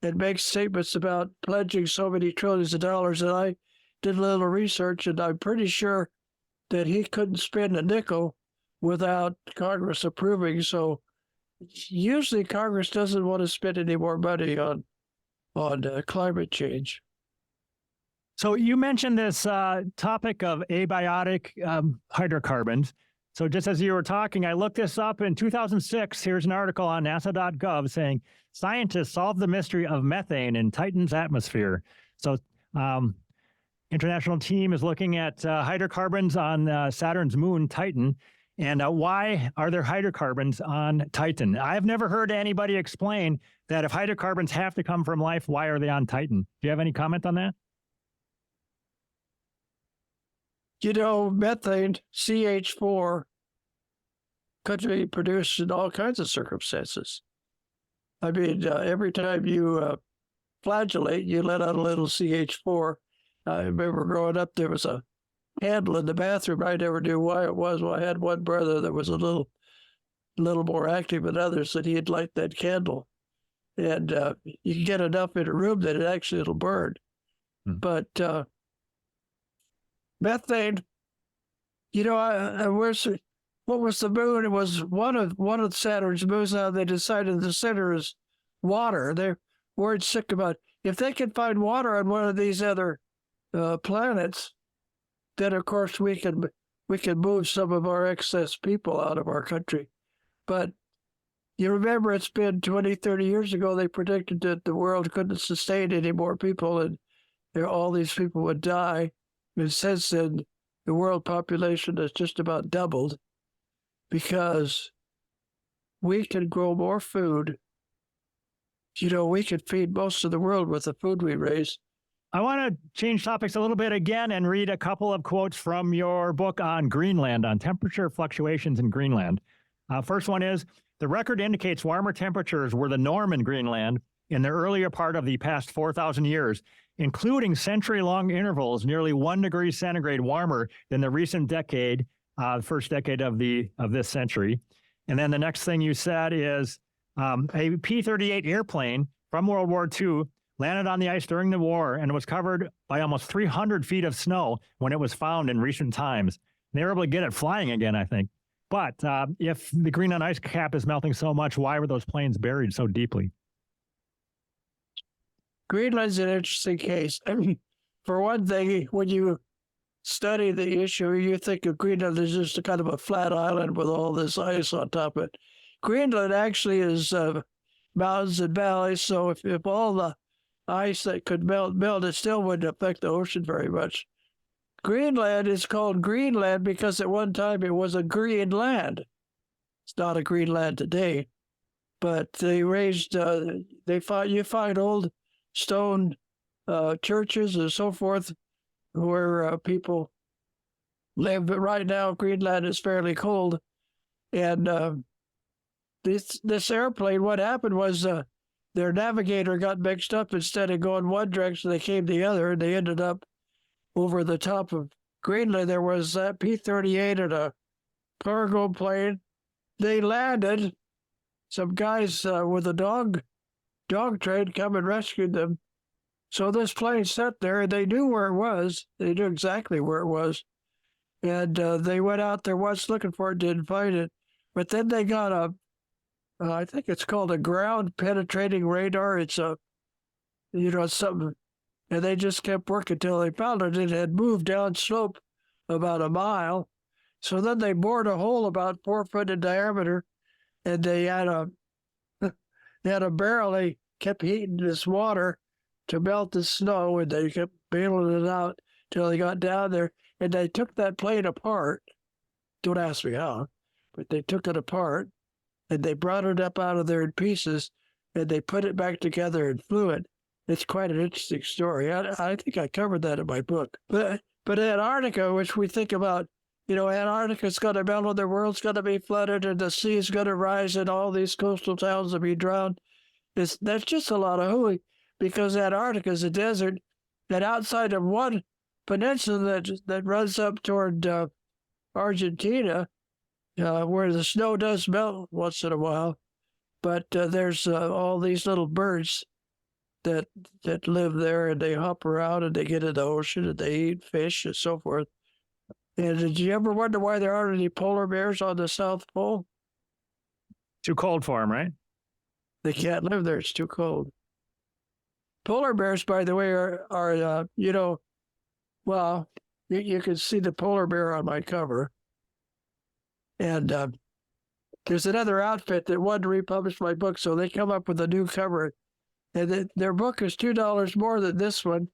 and makes statements about pledging so many trillions of dollars, and I did a little research, and I'm pretty sure that he couldn't spend a nickel without Congress approving. So usually Congress doesn't want to spend any more money on climate change. So you mentioned this topic of abiotic hydrocarbons. So just as you were talking, I looked this up in 2006. Here's an article on NASA.gov saying scientists solved the mystery of methane in Titan's atmosphere. So international team is looking at hydrocarbons on Saturn's moon, Titan. And why are there hydrocarbons on Titan? I've never heard anybody explain that if hydrocarbons have to come from life, why are they on Titan? Do you have any comment on that? You know, methane, CH4, could be produced in all kinds of circumstances. I mean, every time you flagellate, you let out a little CH4. I remember growing up, there was a candle in the bathroom. I never knew why it was. Well, I had one brother that was a little more active than others, and he'd light that candle. And you can get enough in a room that it'll burn. But methane, you know, what was the moon? It was one of Saturn's moons. Now they decided the center is water. They're worried sick about if they can find water on one of these other planets, then of course we can move some of our excess people out of our country. But you remember it's been 20, 30 years ago, they predicted that the world couldn't sustain any more people and all these people would die. And since then, the world population has just about doubled because we can grow more food. You know, we could feed most of the world with the food we raise. I want to change topics a little bit again and read a couple of quotes from your book on Greenland, on temperature fluctuations in Greenland. First one is, the record indicates warmer temperatures were the norm in Greenland in the earlier part of the past 4,000 years, including century-long intervals nearly 1 degree centigrade warmer than the recent decade, first decade of this century. And then the next thing you said is a P-38 airplane from World War II landed on the ice during the war and was covered by almost 300 feet of snow when it was found in recent times. They were able to get it flying again, I think. But if the Greenland ice cap is melting so much, why were those planes buried so deeply? Greenland's an interesting case. I mean, for one thing, when you study the issue, you think of Greenland as just a kind of a flat island with all this ice on top of it. Greenland actually is mountains and valleys, so if all the ice that could melt, it still wouldn't affect the ocean very much. Greenland is called Greenland because at one time it was a green land. It's not a green land today, but they raised, you find old stone churches and so forth where people live. But right now, Greenland is fairly cold. And this airplane, what happened was their navigator got mixed up. Instead of going one direction, they came the other, and they ended up over the top of Greenland. There was that P-38 and a cargo plane. They landed. Some guys with a dog train come and rescued them. So this plane sat there, and they knew where it was. They knew exactly where it was. And they went out there once looking for it, didn't find it. But then they got I think it's called a ground penetrating radar. It's something, and they just kept working until they found it. It had moved down slope about a mile. So then they bored a hole about 4 foot in diameter, and they had a barrel. They kept heating this water to melt the snow, and they kept bailing it out till they got down there, and they took that plane apart. Don't ask me how, but they took it apart, and they brought it up out of there in pieces, and they put it back together and flew it. It's quite an interesting story. I think I covered that in my book. But Antarctica, which we think about, Antarctica's going to melt and the world's going to be flooded and the sea's going to rise and all these coastal towns will be drowned. That's just a lot of hooey, because Antarctica is a desert, and outside of one peninsula that runs up toward Argentina, where the snow does melt once in a while, but there's all these little birds that live there, and they hop around and they get in the ocean and they eat fish and so forth. And did you ever wonder why there aren't any polar bears on the South Pole? Too cold for them, right? They can't live there. It's too cold. Polar bears, by the way, are well, you can see the polar bear on my cover. And there's another outfit that wanted to republish my book, so they come up with a new cover. And their book is $2 more than this one,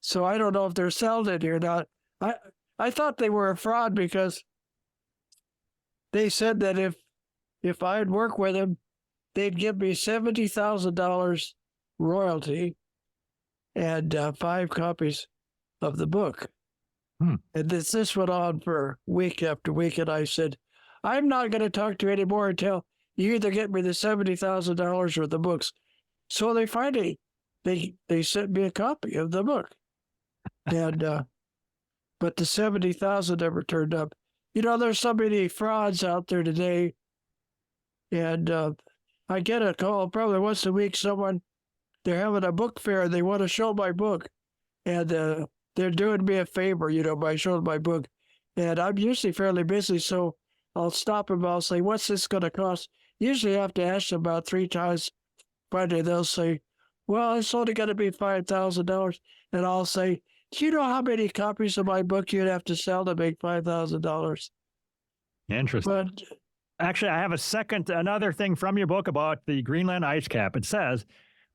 so I don't know if they're selling it here or not. I thought they were a fraud, because they said that if I'd work with them, they'd give me $70,000 royalty and 5 copies of the book. And this went on for week after week, and I said, I'm not going to talk to you anymore until you either get me the $70,000 or the books. So they finally, they sent me a copy of the book. And but the 70,000 never turned up. There's so many frauds out there today. And I get a call probably once a week. They're having a book fair and they want to show my book. And they're doing me a favor, by showing my book. And I'm usually fairly busy, so I'll stop them. I'll say, what's this going to cost? Usually I have to ask them about 3 times. Finally, they'll say, well, it's only going to be $5,000. And I'll say, do you know how many copies of my book you'd have to sell to make $5,000? Interesting. But actually, I have another thing from your book about the Greenland ice cap. It says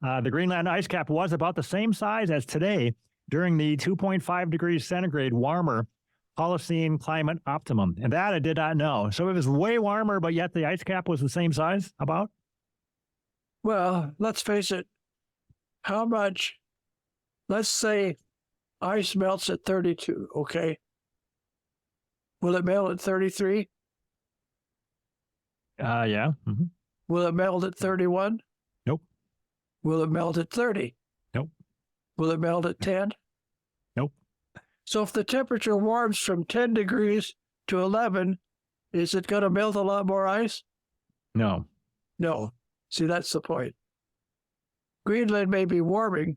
the Greenland ice cap was about the same size as today during the 2.5 degrees centigrade warmer Holocene climate optimum. And that I did not know. So it was way warmer, but yet the ice cap was the same size about? Well, let's face it. How much? Let's say ice melts at 32, okay? Will it melt at 33? Yeah. Mm-hmm. Will it melt at 31? Nope. Will it melt at 30? Nope. Will it melt at 10? Nope. So if the temperature warms from 10 degrees to 11, is it going to melt a lot more ice? No. No. See, that's the point. Greenland may be warming,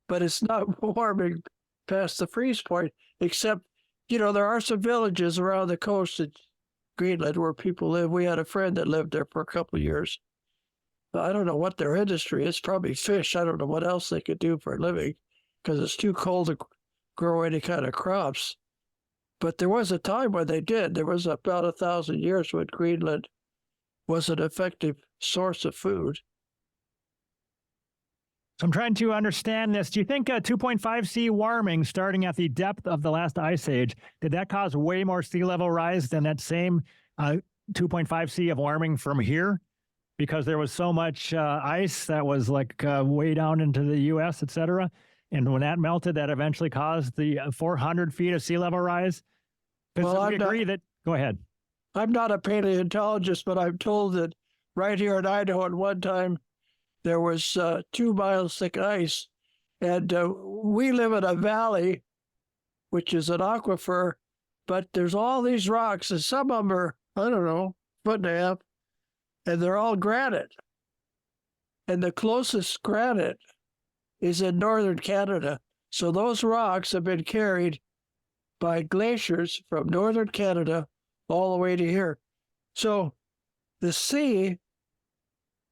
but it's not warming past the freeze point, except, there are some villages around the coast of Greenland where people live. We had a friend that lived there for a couple of years. I don't know what their industry is, probably fish. I don't know what else they could do for a living, because it's too cold to grow any kind of crops. But there was a time when they did. There was about 1,000 years when Greenland was an effective source of food. So I'm trying to understand this. Do you think 2.5 C warming starting at the depth of the last ice age, did that cause way more sea level rise than that same 2.5 C of warming from here? Because there was so much ice that was way down into the U.S., et cetera. And when that melted, that eventually caused the 400 feet of sea level rise? Because we agree that... Go ahead. I'm not a paleontologist, but I'm told that right here in Idaho at one time, there was 2 miles thick ice. And we live in a valley, which is an aquifer, but there's all these rocks, and some of them are, I don't know, 1.5 feet, and they're all granite. And the closest granite is in northern Canada. So those rocks have been carried by glaciers from northern Canada all the way to here. So the sea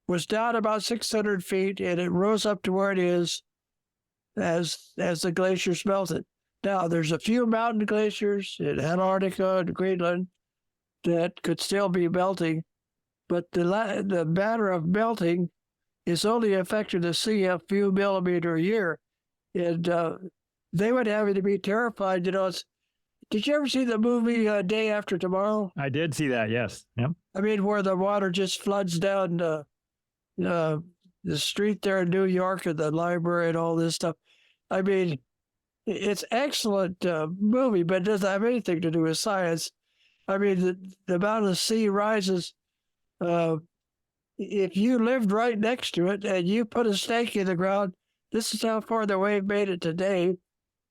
was down about 600 feet, and it rose up to where it is as the glaciers melted. Now, there's a few mountain glaciers in Antarctica and Greenland that could still be melting, but the matter of melting is only affecting the sea a few millimeter a year. And they would have to be terrified. Did you ever see the movie Day After Tomorrow? I did see that, yes. Yep. I mean, where the water just floods down the street there in New York and the library and all this stuff. I mean, it's excellent movie, but it doesn't have anything to do with science. I mean, the amount of sea rises. If you lived right next to it and you put a stake in the ground, this is how far the wave made it today,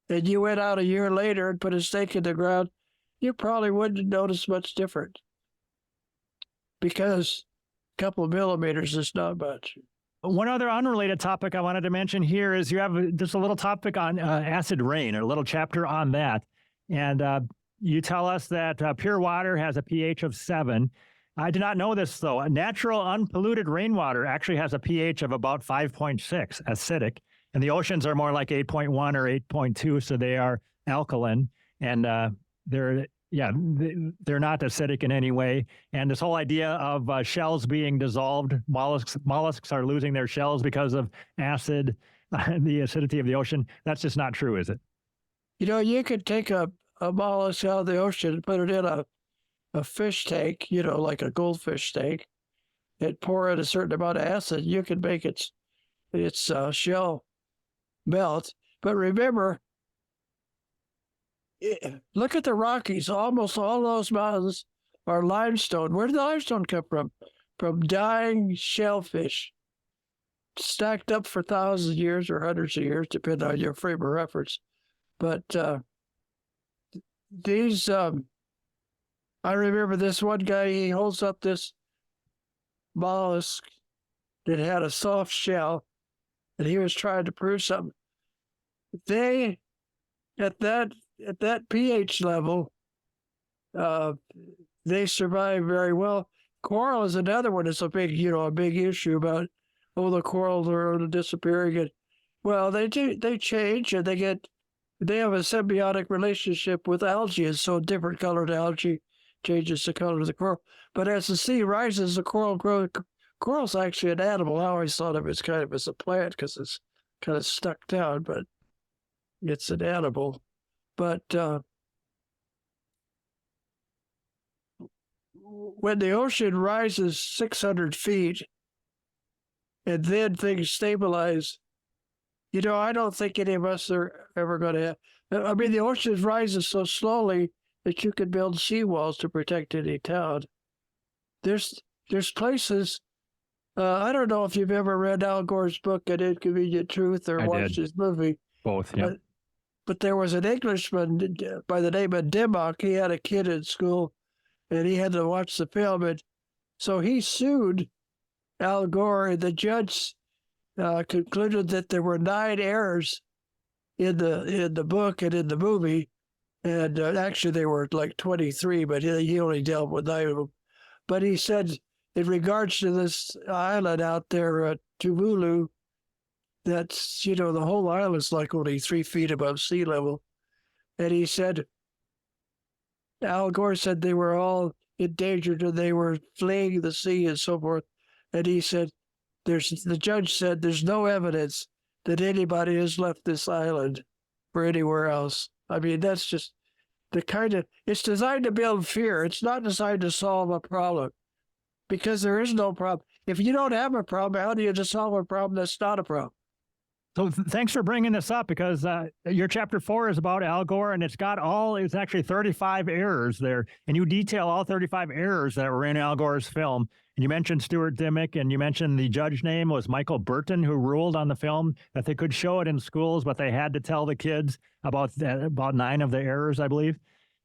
and you went out a year later and put a stake in the ground, you probably wouldn't notice much different, because a couple of millimeters is not much. One other unrelated topic I wanted to mention here is you have just a little topic on acid rain, or a little chapter on that. And you tell us that pure water has a pH of 7. I did not know this, though. Natural unpolluted rainwater actually has a pH of about 5.6, acidic. And the oceans are more like 8.1 or 8.2, so they are alkaline. And they're not acidic in any way. And this whole idea of shells being dissolved, mollusks are losing their shells because of acid, the acidity of the ocean. That's just not true, is it? You could take a mollusk out of the ocean and put it in a fish tank, like a goldfish tank, and pour in a certain amount of acid. You could make its shell melt. But remember, look at the Rockies. Almost all those mountains are limestone. Where did the limestone come from? From dying shellfish, stacked up for thousands of years or hundreds of years, depending on your frame of reference. But these, I remember this one guy, he holds up this mollusk that had a soft shell, and he was trying to prove something. They, at that pH level, they survive very well. Coral is another one. It's a big issue about, the corals are disappearing. And, well, they change, and they have a symbiotic relationship with algae, and so different colored algae changes the color of the coral. But as the sea rises, the coral grows. Coral's actually an animal. I always thought of it as kind of as a plant because it's kind of stuck down, but it's an animal. But when the ocean rises 600 feet and then things stabilize, I don't think any of us are ever going to have. I mean, the ocean rises so slowly that you could build seawalls to protect any town. There's places. I don't know if you've ever read Al Gore's book, An Inconvenient Truth, or watched his movie. Both, yeah. But there was an Englishman by the name of Debunking. He had a kid in school, and he had to watch the film. And so he sued Al Gore, and the judge concluded that there were 9 errors in the book and in the movie. And actually, there were like 23, but he only dealt with 9 of them. But he said, in regards to this island out there at Tuvalu, that's, the whole island's like only 3 feet above sea level. And he said, Al Gore said they were all endangered and they were fleeing the sea and so forth. And he said, the judge said, there's no evidence that anybody has left this island for anywhere else. I mean, that's just it's designed to build fear. It's not designed to solve a problem, because there is no problem. If you don't have a problem, how do you just solve a problem that's not a problem? So thanks for bringing this up, because your chapter 4 is about Al Gore, and it's actually 35 errors there. And you detail all 35 errors that were in Al Gore's film. And you mentioned Stuart Dimmock, and you mentioned the judge name was Michael Burton, who ruled on the film that they could show it in schools, but they had to tell the kids about 9 of the errors, I believe.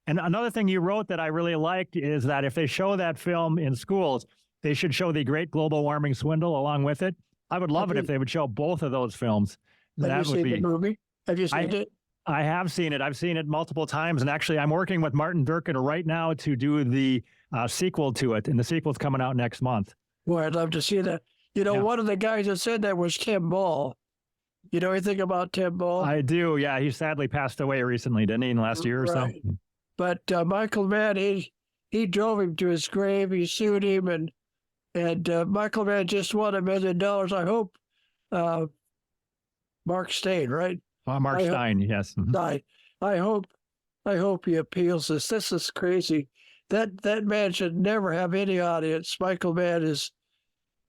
And another thing you wrote that I really liked is that if they show that film in schools, they should show the Great Global Warming Swindle along with it. I would love it if they would show both of those films. Have you seen the movie? Have you seen it? I have seen it. I've seen it multiple times. And actually, I'm working with Martin Durkin right now to do the sequel to it, and the sequel's coming out next month. Boy, I'd love to see that. You know, Yeah. one of the guys that said that was Tim Ball. You know anything about Tim Ball? I do, yeah. He sadly passed away recently, didn't he, in the last year or so? Right. But Michael Mann, he drove him to his grave. He sued him, and Michael Mann just won $1 million. I hope Mark Stein, right? Mark Stein, yes. Mhm. I hope he appeals this. This is crazy. That man should never have any audience. Michael Mann is.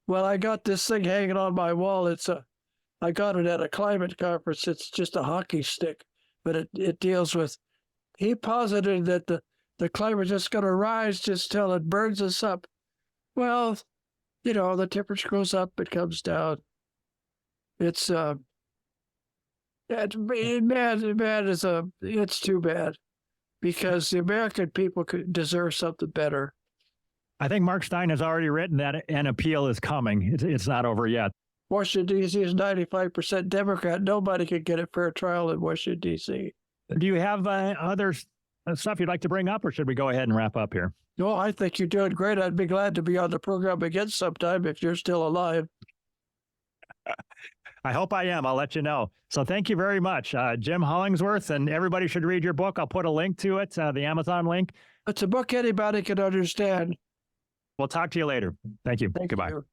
Well, I got this thing hanging on my wall. I got it at a climate conference. It's just a hockey stick, but it deals with. He posited that the climate is just going to rise just till it burns us up. Well, you know, the temperature goes up, it comes down. It's it's too bad, because the American people deserve something better. I think Mark Stein has already written that an appeal is coming. It's not over yet. Washington, D.C. is 95% Democrat. Nobody can get a fair trial in Washington, D.C. Do you have other stuff you'd like to bring up, or should we go ahead and wrap up here? No, I think you're doing great. I'd be glad to be on the program again sometime if you're still alive. I hope I am. I'll let you know. So thank you very much, Jim Hollingsworth, and everybody should read your book. I'll put a link to it, the Amazon link. It's a book anybody can understand. We'll talk to you later. Thank you. Thank Goodbye. you.